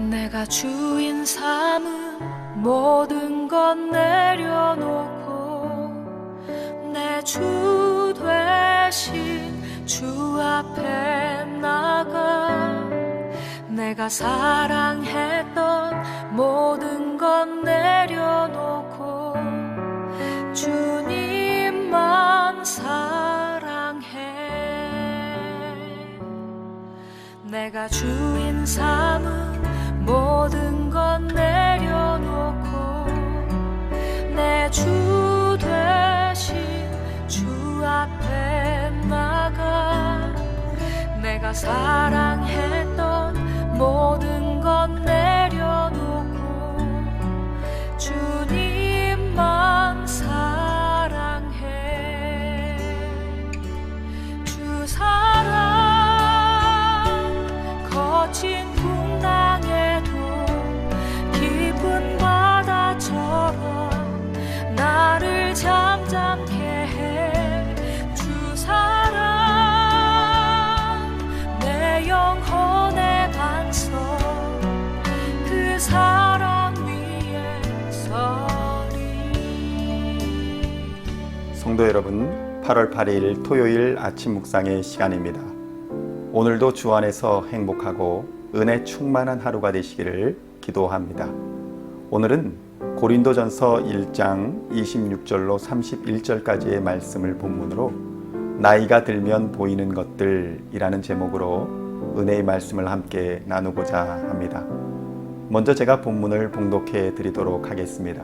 내가 주인 삼은 모든 것 내려놓고 내 주 되신 주 앞에 나가 내가 사랑했던 모든 것 내려놓고 주님만 사랑해. 내가 주인 삼은 모든 것 내려놓고 내 주 되신 주 앞에 나가 내가 사랑했던 모든 것 내려놓고 주님만 사랑해. 주 사랑 거친 풍랑에도 깊은 바다처럼 나를 잠잠케 해. 주 사랑 내 영혼의 반석 그 사랑 위에 서리. 성도 여러분, 8월 8일 토요일 아침 묵상의 시간입니다. 오늘도 주 안에서 행복하고 은혜 충만한 하루가 되시기를 기도합니다. 오늘은 고린도전서 1장 26절로 31절까지의 말씀을 본문으로 나이가 들면 보이는 것들이라는 제목으로 은혜의 말씀을 함께 나누고자 합니다. 먼저 제가 본문을 봉독해 드리도록 하겠습니다.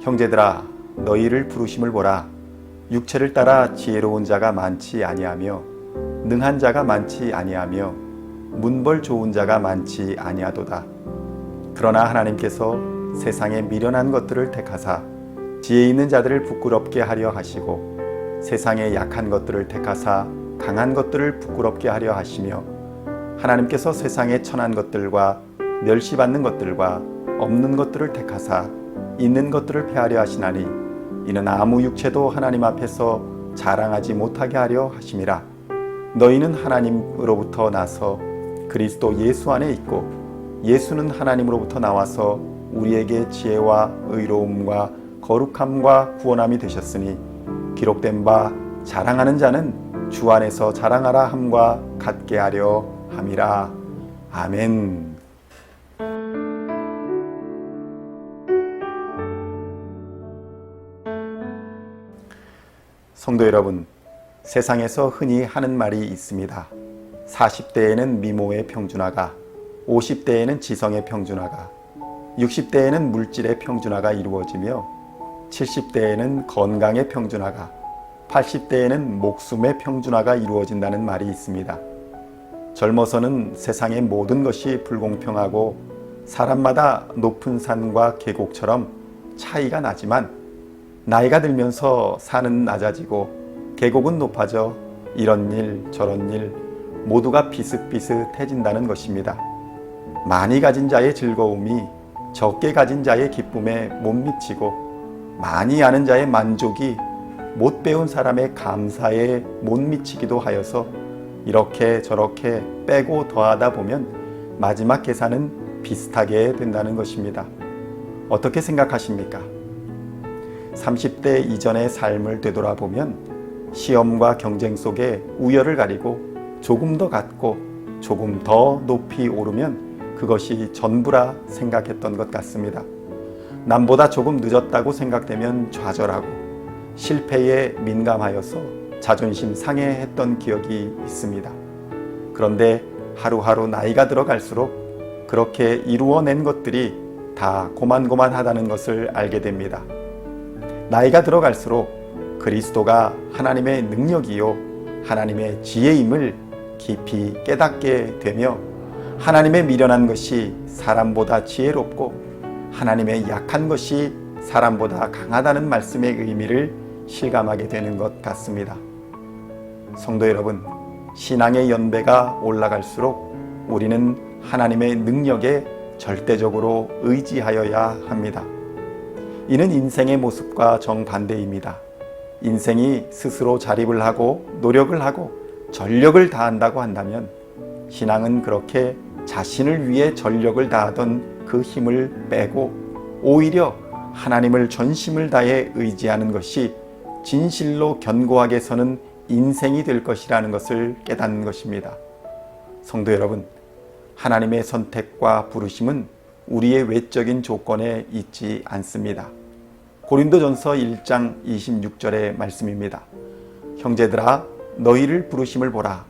형제들아, 너희를 부르심을 보라. 육체를 따라 지혜로운 자가 많지 아니하며 능한 자가 많지 아니하며 문벌 좋은 자가 많지 아니하도다. 그러나 하나님께서 세상에 미련한 것들을 택하사 지혜 있는 자들을 부끄럽게 하려 하시고 세상에 약한 것들을 택하사 강한 것들을 부끄럽게 하려 하시며 하나님께서 세상에 천한 것들과 멸시받는 것들과 없는 것들을 택하사 있는 것들을 폐하려 하시나니 이는 아무 육체도 하나님 앞에서 자랑하지 못하게 하려 하심이라. 너희는 하나님으로부터 나서 그리스도 예수 안에 있고 예수는 하나님으로부터 나와서 우리에게 지혜와 의로움과 거룩함과 구원함이 되셨으니 기록된 바 자랑하는 자는 주 안에서 자랑하라 함과 같게 하려 함이라. 아멘. 성도 여러분, 세상에서 흔히 하는 말이 있습니다. 40대에는 미모의 평준화가, 50대에는 지성의 평준화가, 60대에는 물질의 평준화가 이루어지며 70대에는 건강의 평준화가, 80대에는 목숨의 평준화가 이루어진다는 말이 있습니다. 젊어서는 세상의 모든 것이 불공평하고 사람마다 높은 산과 계곡처럼 차이가 나지만 나이가 들면서 산은 낮아지고 계곡은 높아져 이런 일 저런 일 모두가 비슷비슷해진다는 것입니다. 많이 가진 자의 즐거움이 적게 가진 자의 기쁨에 못 미치고 많이 아는 자의 만족이 못 배운 사람의 감사에 못 미치기도 하여서 이렇게 저렇게 빼고 더하다 보면 마지막 계산은 비슷하게 된다는 것입니다. 어떻게 생각하십니까? 30대 이전의 삶을 되돌아보면 시험과 경쟁 속에 우열을 가리고 조금 더 갖고 조금 더 높이 오르면 그것이 전부라 생각했던 것 같습니다. 남보다 조금 늦었다고 생각되면 좌절하고 실패에 민감하여서 자존심 상해했던 기억이 있습니다. 그런데 하루하루 나이가 들어갈수록 그렇게 이루어낸 것들이 다 고만고만하다는 것을 알게 됩니다. 나이가 들어갈수록 그리스도가 하나님의 능력이요 하나님의 지혜임을 깊이 깨닫게 되며 하나님의 미련한 것이 사람보다 지혜롭고 하나님의 약한 것이 사람보다 강하다는 말씀의 의미를 실감하게 되는 것 같습니다. 성도 여러분, 신앙의 연배가 올라갈수록 우리는 하나님의 능력에 절대적으로 의지하여야 합니다. 이는 인생의 모습과 정반대입니다. 인생이 스스로 자립을 하고 노력을 하고 전력을 다한다고 한다면 신앙은 그렇게 자신을 위해 전력을 다하던 그 힘을 빼고 오히려 하나님을 전심을 다해 의지하는 것이 진실로 견고하게 서는 인생이 될 것이라는 것을 깨닫는 것입니다. 성도 여러분, 하나님의 선택과 부르심은 우리의 외적인 조건에 있지 않습니다. 고린도전서 1장 26절의 말씀입니다. 형제들아, 너희를 부르심을 보라.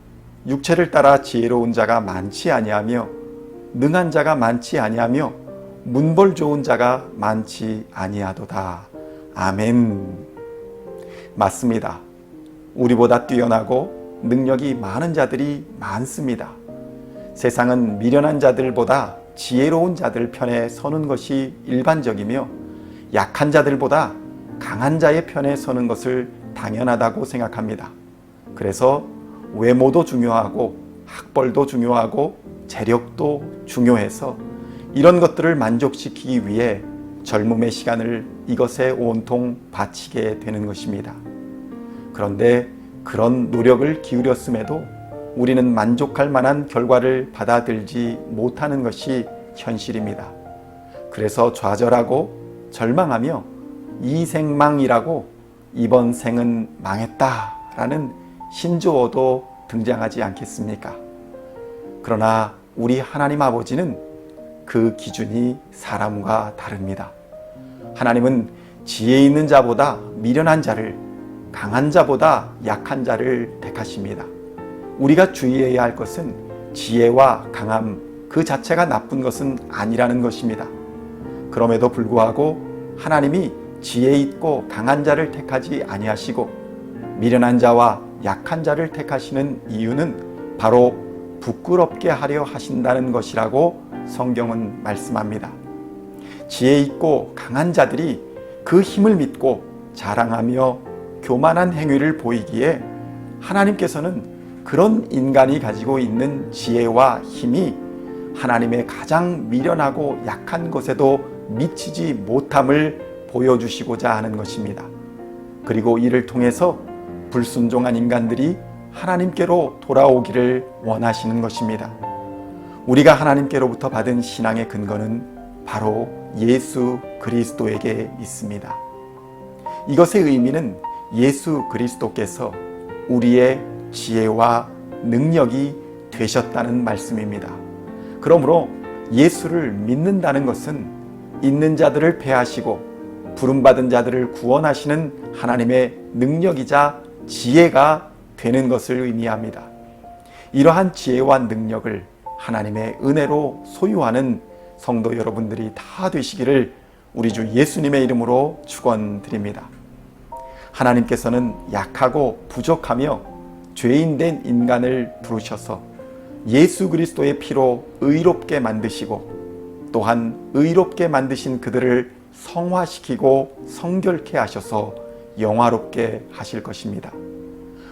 육체를 따라 지혜로운 자가 많지 아니하며 능한 자가 많지 아니하며 문벌 좋은 자가 많지 아니하도다. 아멘. 맞습니다. 우리보다 뛰어나고 능력이 많은 자들이 많습니다. 세상은 미련한 자들보다 지혜로운 자들 편에 서는 것이 일반적이며 약한 자들보다 강한 자의 편에 서는 것을 당연하다고 생각합니다. 그래서 외모도 중요하고 학벌도 중요하고 재력도 중요해서 이런 것들을 만족시키기 위해 젊음의 시간을 이것에 온통 바치게 되는 것입니다. 그런데 그런 노력을 기울였음에도 우리는 만족할 만한 결과를 받아들지 못하는 것이 현실입니다. 그래서 좌절하고 절망하며 이 생망이라고 이번 생은 망했다라는 신조어도 등장하지 않겠습니까? 그러나 우리 하나님 아버지는 그 기준이 사람과 다릅니다. 하나님은 지혜 있는 자보다 미련한 자를, 강한 자보다 약한 자를 택하십니다. 우리가 주의해야 할 것은 지혜와 강함 그 자체가 나쁜 것은 아니라는 것입니다. 그럼에도 불구하고 하나님이 지혜 있고 강한 자를 택하지 아니하시고 미련한 자와 약한 자를 택하시는 이유는 바로 부끄럽게 하려 하신다는 것이라고 성경은 말씀합니다. 지혜 있고 강한 자들이 그 힘을 믿고 자랑하며 교만한 행위를 보이기에 하나님께서는 그런 인간이 가지고 있는 지혜와 힘이 하나님의 가장 미련하고 약한 것에도 미치지 못함을 보여주시고자 하는 것입니다. 그리고 이를 통해서 불순종한 인간들이 하나님께로 돌아오기를 원하시는 것입니다. 우리가 하나님께로부터 받은 신앙의 근거는 바로 예수 그리스도에게 있습니다. 이것의 의미는 예수 그리스도께서 우리의 지혜와 능력이 되셨다는 말씀입니다. 그러므로 예수를 믿는다는 것은 있는 자들을 패하시고 부름받은 자들을 구원하시는 하나님의 능력이자 지혜가 되는 것을 의미합니다. 이러한 지혜와 능력을 하나님의 은혜로 소유하는 성도 여러분들이 다 되시기를 우리 주 예수님의 이름으로 축원드립니다. 하나님께서는 약하고 부족하며 죄인된 인간을 부르셔서 예수 그리스도의 피로 의롭게 만드시고 또한 의롭게 만드신 그들을 성화시키고 성결케 하셔서 영화롭게 하실 것입니다.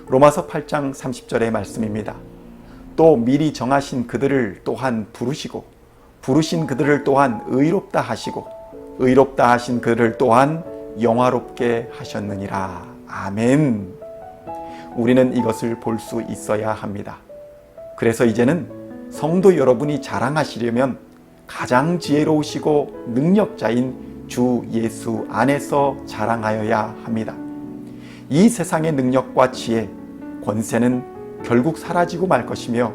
로마서 8장 30절의 말씀입니다. 또 미리 정하신 그들을 또한 부르시고 부르신 그들을 또한 의롭다 하시고 의롭다 하신 그들을 또한 영화롭게 하셨느니라. 아멘. 우리는 이것을 볼 수 있어야 합니다. 그래서 이제는 성도 여러분이 자랑하시려면 가장 지혜로우시고 능력자인 주 예수 안에서 자랑하여야 합니다. 이 세상의 능력과 지혜, 권세는 결국 사라지고 말 것이며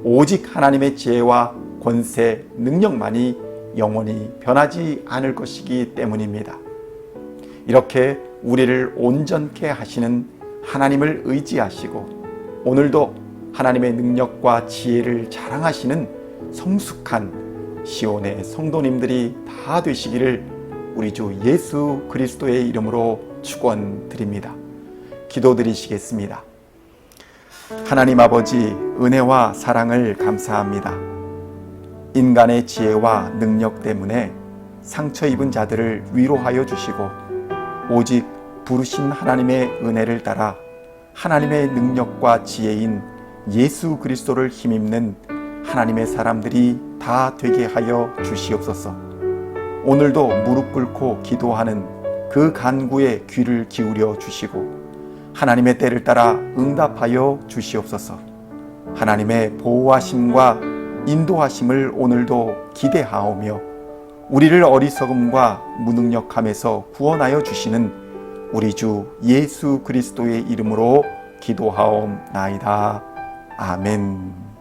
오직 하나님의 지혜와 권세, 능력만이 영원히 변하지 않을 것이기 때문입니다. 이렇게 우리를 온전케 하시는 하나님을 의지하시고 오늘도 하나님의 능력과 지혜를 자랑하시는 성숙한 시온의 성도님들이 다 되시기를 우리 주 예수 그리스도의 이름으로 축원드립니다. 기도드리시겠습니다. 하나님 아버지, 은혜와 사랑을 감사합니다. 인간의 지혜와 능력 때문에 상처 입은 자들을 위로하여 주시고 오직 부르신 하나님의 은혜를 따라 하나님의 능력과 지혜인 예수 그리스도를 힘입는 하나님의 사람들이 다 되게 하여 주시옵소서. 오늘도 무릎 꿇고 기도하는 그 간구에 귀를 기울여 주시고 하나님의 때를 따라 응답하여 주시옵소서. 하나님의 보호하심과 인도하심을 오늘도 기대하오며 우리를 어리석음과 무능력함에서 구원하여 주시는 우리 주 예수 그리스도의 이름으로 기도하옵나이다. 아멘.